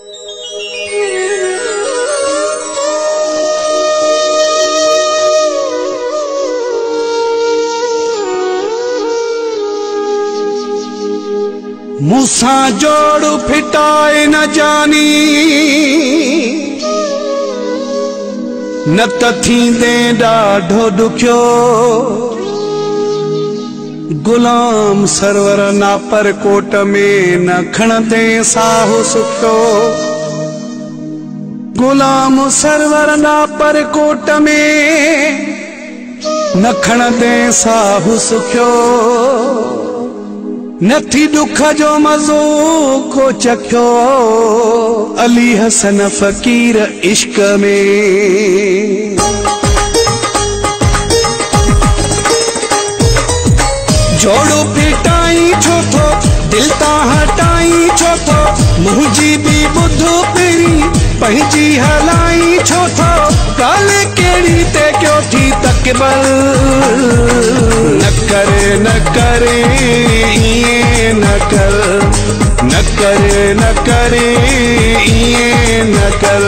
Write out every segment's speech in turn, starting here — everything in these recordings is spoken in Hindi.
मूसा जोड़ फिटाए न जानी न त थींदे ॾाढो ॾुखियो गुलाम सरवर ना पर कोट में न खणदे साहु सुखियो गुलाम सरवर ना पर कोट में न खणदे साहु सुखियो नथी दुख जो मज़ो को चखियो अली हसन फ़कीर इश्क में जोड़ो पिटाई छो थो दिल ता हटाई छो थो मुझी भी बुधो पेरी पंहिंजी हलाई छो थो काले केड़ी ते क्यों थी तकबल न करे ये न कर न करे ये न कर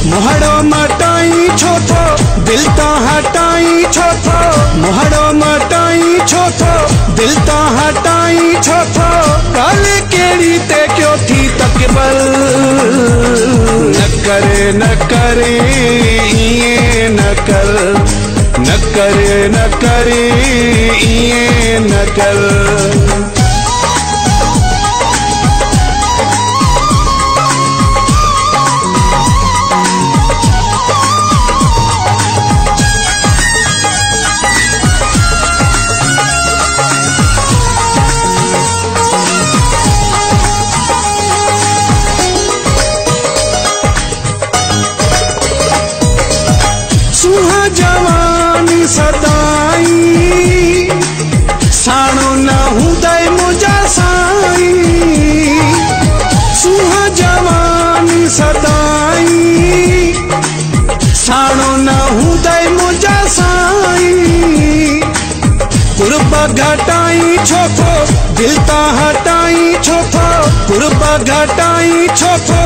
मोहड़ो मटाई छो थो दिल ता हटाई छो थो मोहड़ो मटाई छो थो दिल ता हटाई छो थो काले केड़ी ते क्यों थी तकबल न करे ये न कर न करे ये न कर जवानी सदाई साणो न हुंदे मुझा साई सुहा जवानी सदाई साणो न हुंदे मुझा साई कुर्बा घटाई छो थो दिल ता हटाई छो थो कुर्बा घटाई छो थो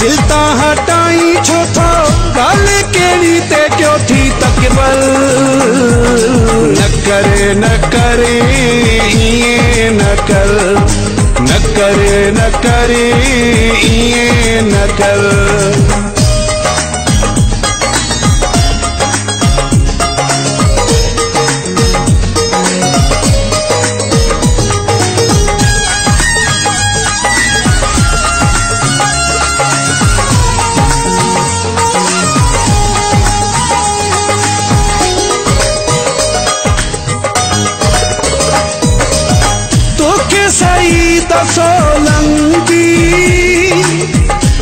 दिल ता हटाई छो थो काले केड़ी ते क्यों थी तकबल न करे ये न कर न करे ये न कर सईद सोलंकी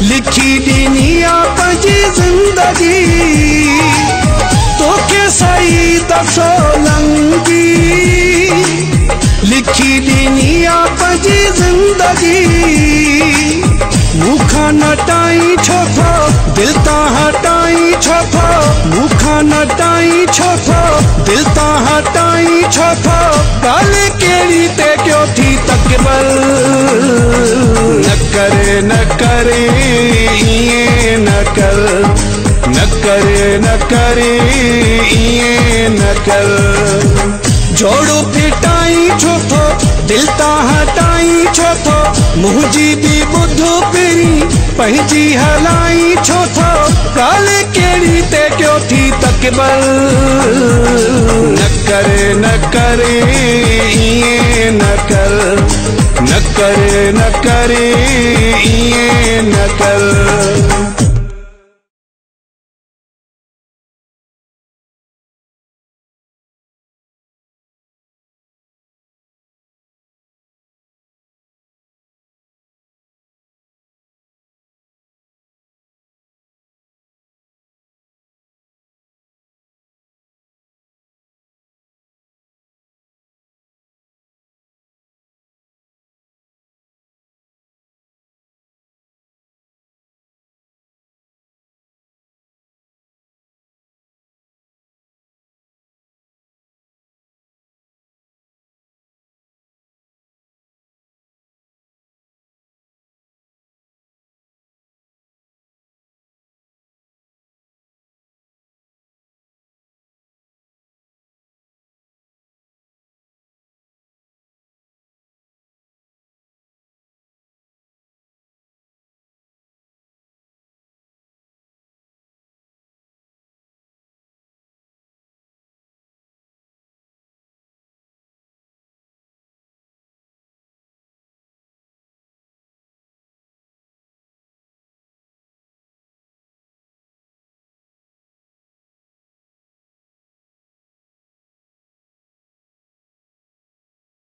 लिखी दुनिया पंजी जिंदगी तोखे सईद सोलंकी लिखी दुनिया पंजी जिंदगी मुखा नटाई छो थो दिल ता हटाई छो थो मुखा नटाई छो थो दिल ता हटाई छो थो काले केड़ी ते क्यों थी तकबल न करे ये न कर न करे ये न कर जोड़ो पिटाई छो थो दिल ता हटाई छो थो मुझी भी बुधो पेरी पंहिंजी हलाई छो थो काले केड़ी ते क्यों थी तकबल न करे ये न कर न करे ये न कर